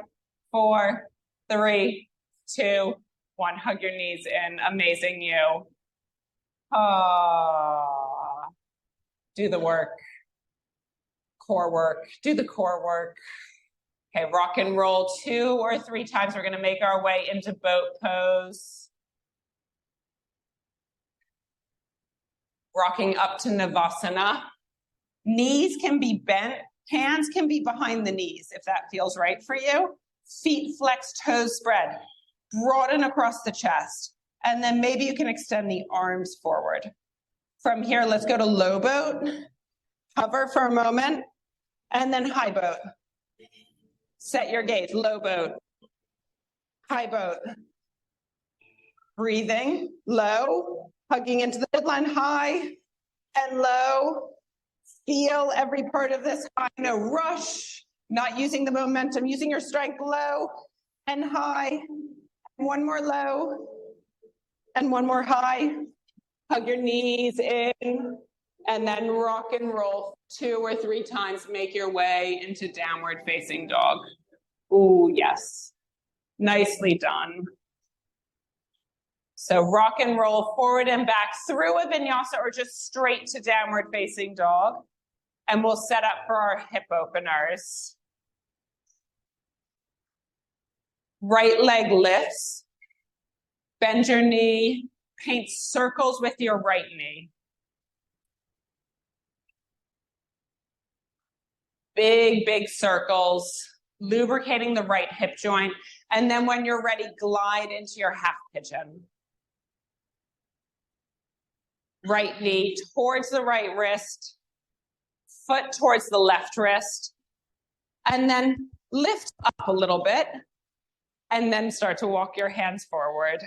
4, 3, 2, 1. Hug your knees in. Amazing you. Do the work. Core work. Do the core work. Okay, rock and roll 2 or 3 times. We're going to make our way into boat pose. Rocking up to Navasana. Knees can be bent. Hands can be behind the knees if that feels right for you. Feet flex, toes spread. Broaden across the chest. And then maybe you can extend the arms forward. From here, let's go to low boat. Hover for a moment. And then high boat. Set your gaze. Low boat. High boat. Breathing. Low. Hugging into the midline. High and low. Feel every part of this high. No rush. Not using the momentum. Using your strength. Low and high. One more low. And one more high. Hug your knees in. And then rock and roll 2 or 3 times. Make your way into downward facing dog. Ooh, yes. Nicely done. So rock and roll forward and back through a vinyasa or just straight to downward facing dog. And we'll set up for our hip openers. Right leg lifts. Bend your knee. Paint circles with your right knee. Big, big circles, lubricating the right hip joint. And then when you're ready, glide into your half pigeon. Right knee towards the right wrist, foot towards the left wrist, and then lift up a little bit, and then start to walk your hands forward.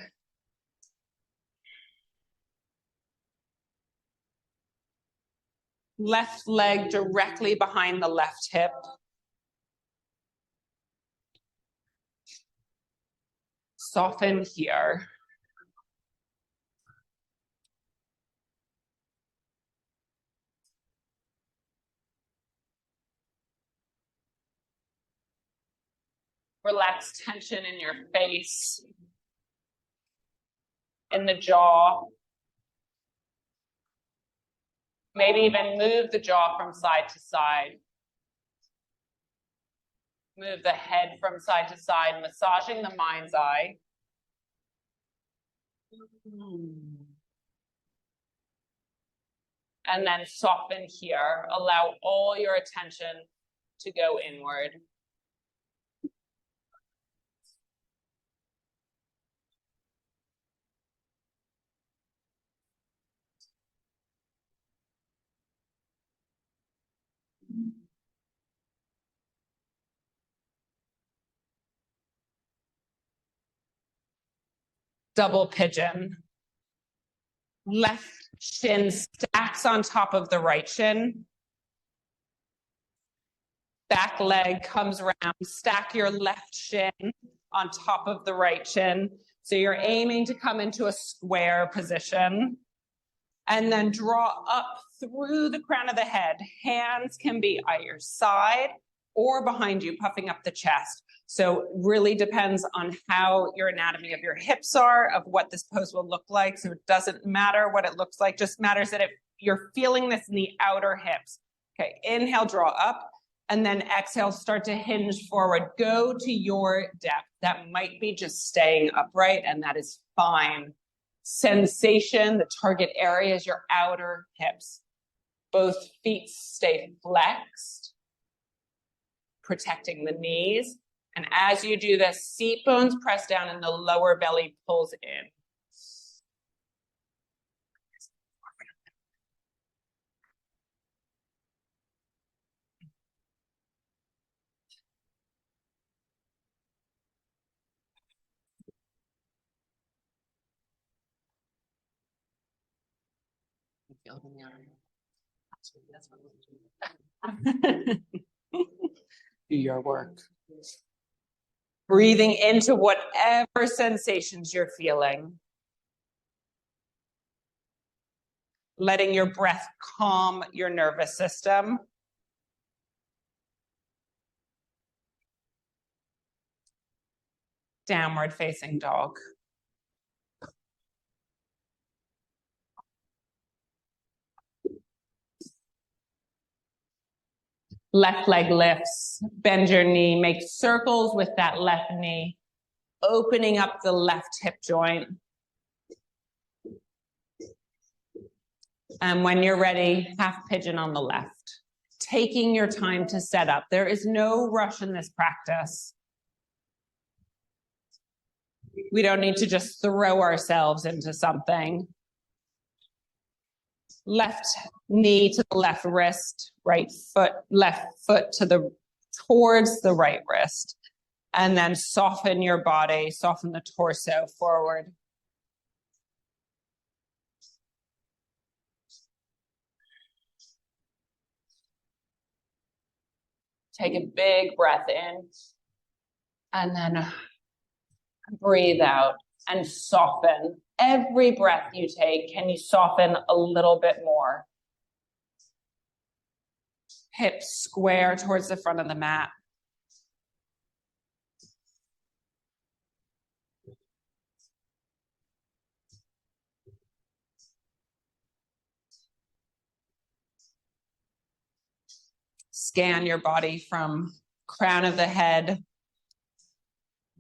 Left leg directly behind the left hip. Soften here. Relax tension in your face, in the jaw. Maybe even move the jaw from side to side. Move the head from side to side, massaging the mind's eye. And then soften here. Allow all your attention to go inward. Double pigeon. Left shin stacks on top of the right shin. Back leg comes around. Stack your left shin on top of the right shin. So you're aiming to come into a square position. And then draw up through the crown of the head. Hands can be at your side or behind you, puffing up the chest. So it really depends on how your anatomy of your hips are, of what this pose will look like. So it doesn't matter what it looks like, just matters that if you're feeling this in the outer hips. Okay, inhale, draw up, and then exhale, start to hinge forward. Go to your depth. That might be just staying upright, and that is fine. Sensation, the target area is your outer hips. Both feet stay flexed, protecting the knees. And as you do this, seat bones press down and the lower belly pulls in. Do your work. Breathing into whatever sensations you're feeling. Letting your breath calm your nervous system. Downward facing dog. Left leg lifts, bend your knee, make circles with that left knee, opening up the left hip joint. And when you're ready, half pigeon on the left. Taking your time to set up. There is no rush in this practice. We don't need to just throw ourselves into something. Left knee to the left wrist, right foot, left foot towards the right wrist. And then soften your body, soften the torso forward. Take a big breath in. And then breathe out and soften. Every breath you take, can you soften a little bit more? Hips square towards the front of the mat. Scan your body from crown of the head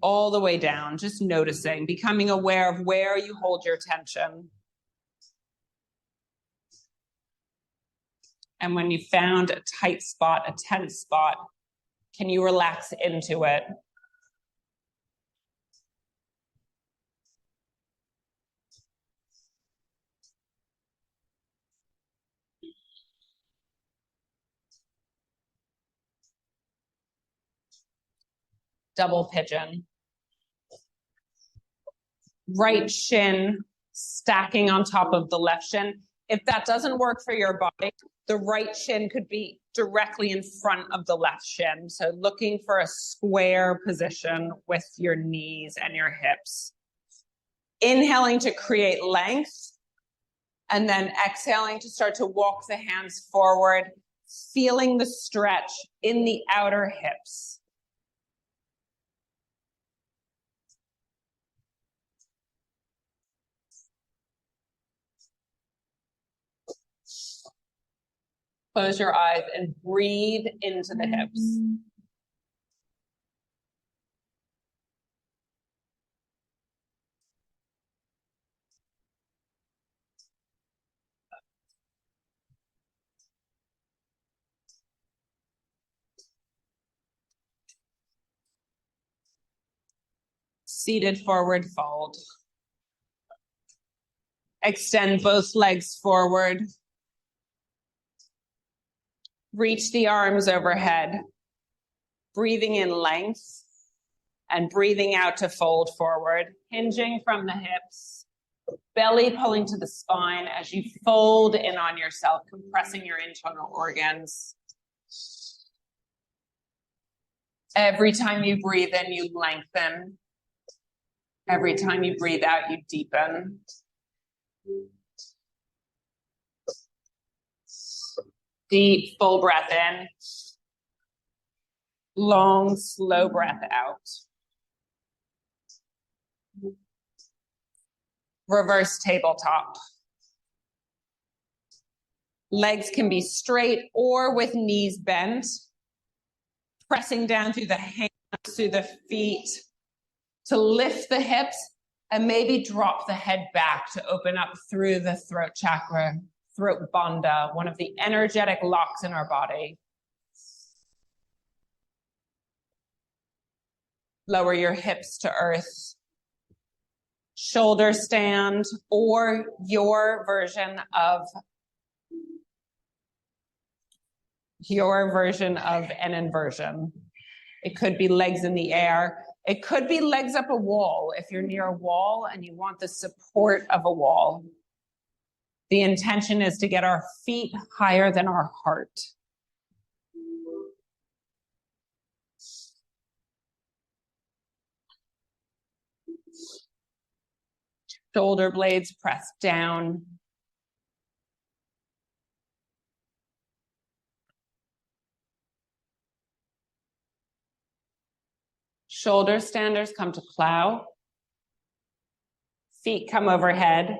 all the way down, just noticing, becoming aware of where you hold your tension. And when you found a tight spot, a tense spot, can you relax into it? Double pigeon. Right shin stacking on top of the left shin. If that doesn't work for your body, the right shin could be directly in front of the left shin. So looking for a square position with your knees and your hips. Inhaling to create length, and then exhaling to start to walk the hands forward, feeling the stretch in the outer hips. Close your eyes and breathe into the hips. Seated forward fold. Extend both legs forward. Reach the arms overhead. Breathing in length and breathing out to fold forward. Hinging from the hips. Belly pulling to the spine as you fold in on yourself, compressing your internal organs. Every time you breathe in, you lengthen. Every time you breathe out, you deepen. Deep, full breath in. Long, slow breath out. Reverse tabletop. Legs can be straight or with knees bent. Pressing down through the hands, through the feet to lift the hips and maybe drop the head back to open up through the throat chakra, throat bandha, one of the energetic locks in our body. Lower your hips to earth. Shoulder stand or your version of an inversion. It could be legs in the air. It could be legs up a wall if you're near a wall and you want the support of a wall. The intention is to get our feet higher than our heart. Shoulder blades pressed down. Shoulder standers come to plow. Feet come overhead.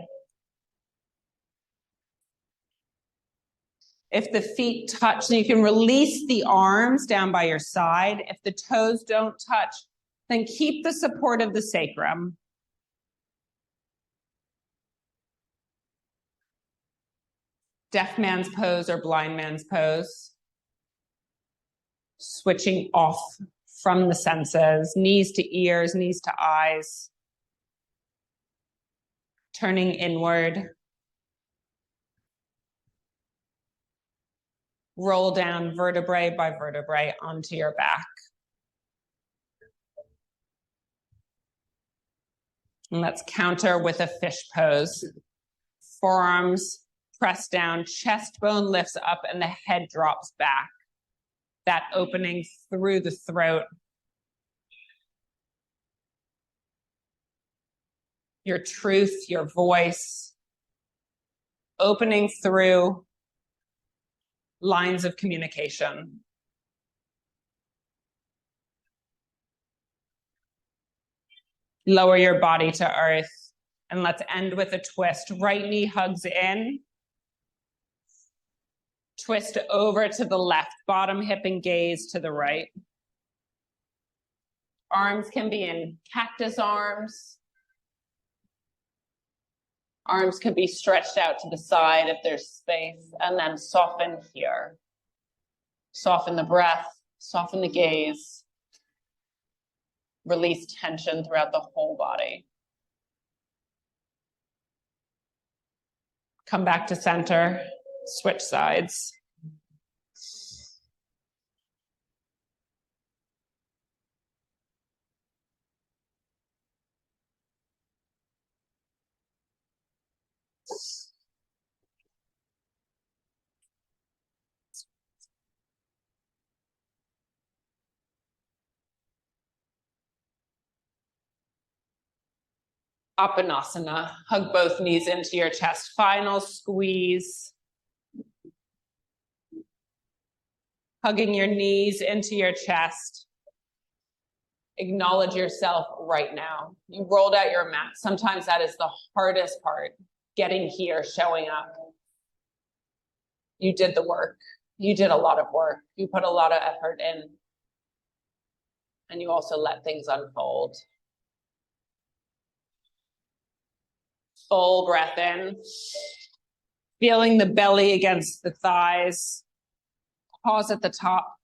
If the feet touch, then you can release the arms down by your side. If the toes don't touch, then keep the support of the sacrum. Deaf man's pose or blind man's pose. Switching off from the senses, knees to ears, knees to eyes. Turning inward. Roll down vertebrae by vertebrae onto your back. And let's counter with a fish pose. Forearms press down, chest bone lifts up, and the head drops back. That opening through the throat. Your truth, your voice. Opening through lines of communication. Lower your body to earth. And let's end with a twist. Right knee hugs in. Twist over to the left. Bottom hip and gaze to the right. Arms can be in cactus arms. Arms could be stretched out to the side if there's space, and then soften here. Soften the breath, soften the gaze. Release tension throughout the whole body. Come back to center, switch sides. Apanasana, hug both knees into your chest. Final squeeze. Hugging your knees into your chest. Acknowledge yourself right now. You rolled out your mat. Sometimes that is the hardest part, getting here, showing up. You did the work. You did a lot of work. You put a lot of effort in. And you also let things unfold. Full breath in. Feeling the belly against the thighs. Pause at the top.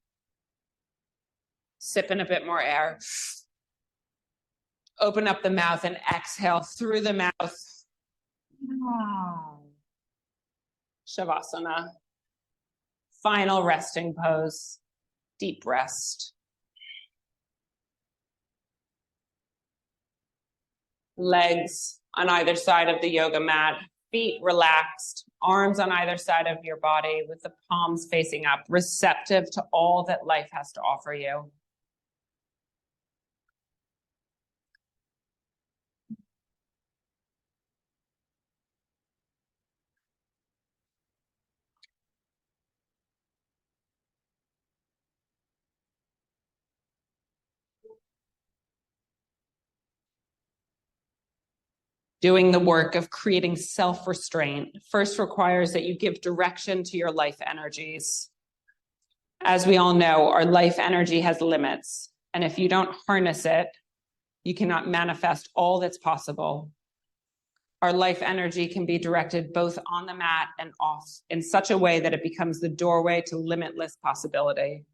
Sip in a bit more air. Open up the mouth and exhale through the mouth. Shavasana. Final resting pose. Deep rest. Legs on either side of the yoga mat. Feet relaxed. Arms on either side of your body with the palms facing up. Receptive to all that life has to offer you. Doing the work of creating self-restraint first requires that you give direction to your life energies. As we all know, our life energy has limits, and if you don't harness it, you cannot manifest all that's possible. Our life energy can be directed both on the mat and off in such a way that it becomes the doorway to limitless possibility.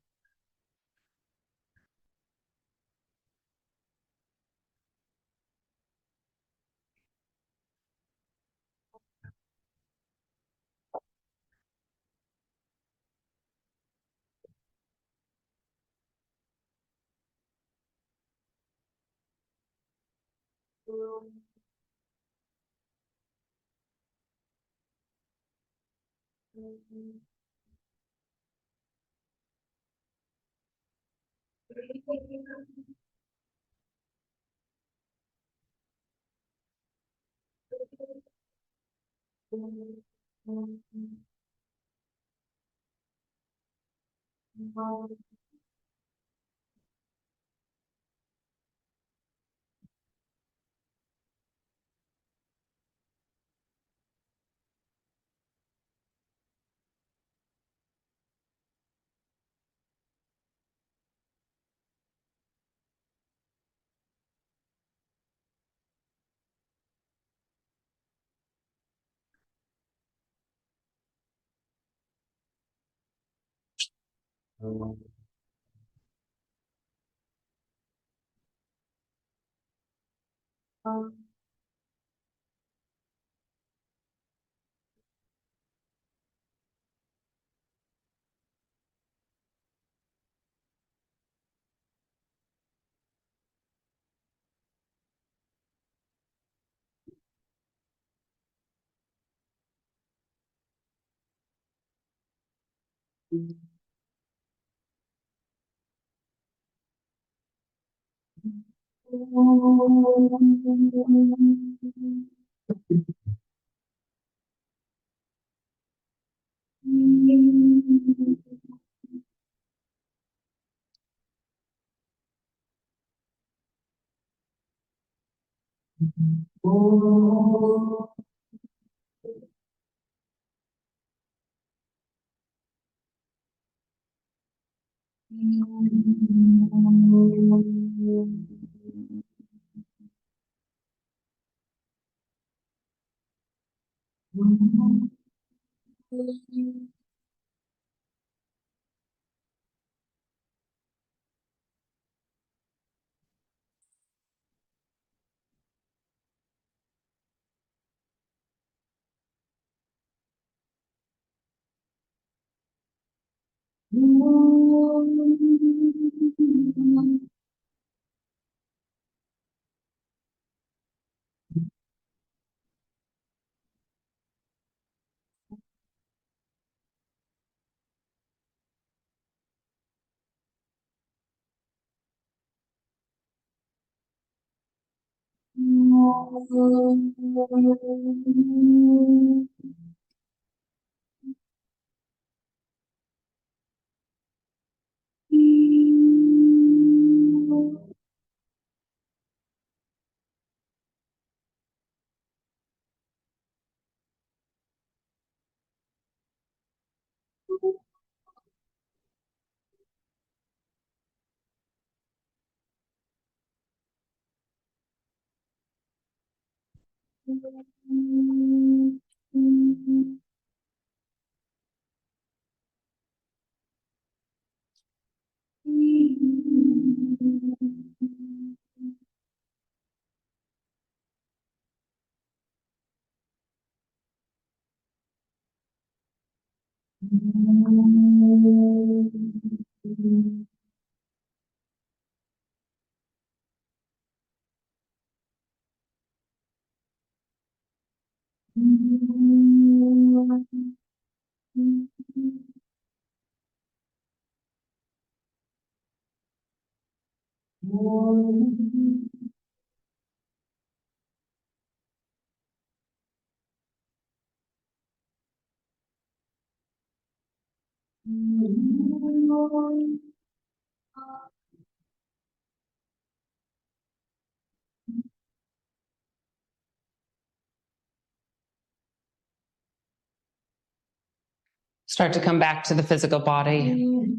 Start to come back to the physical body.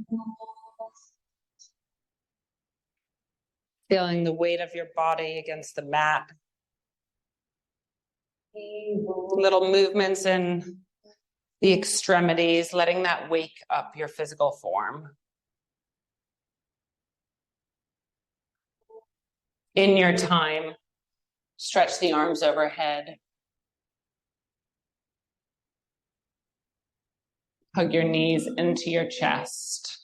Feeling the weight of your body against the mat. Little movements in the extremities, letting that wake up your physical form. In your time, stretch the arms overhead. Hug your knees into your chest.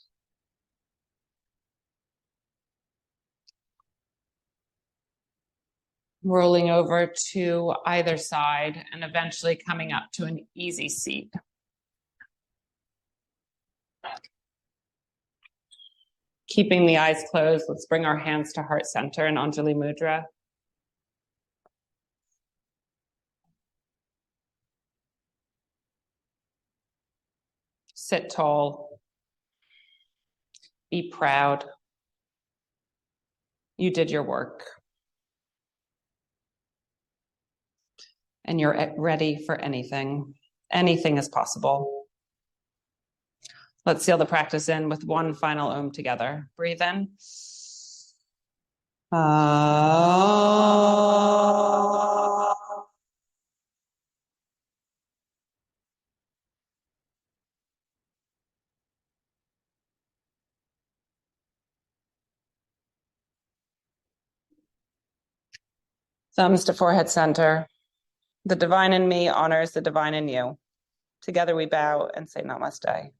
Rolling over to either side and eventually coming up to an easy seat. Keeping the eyes closed, let's bring our hands to heart center in Anjali Mudra. Sit tall. Be proud. You did your work. And you're ready for anything. Anything is possible. Let's seal the practice in with one final Om together. Breathe in. Thumbs to forehead center. The divine in me honors the divine in you. Together we bow and say namaste.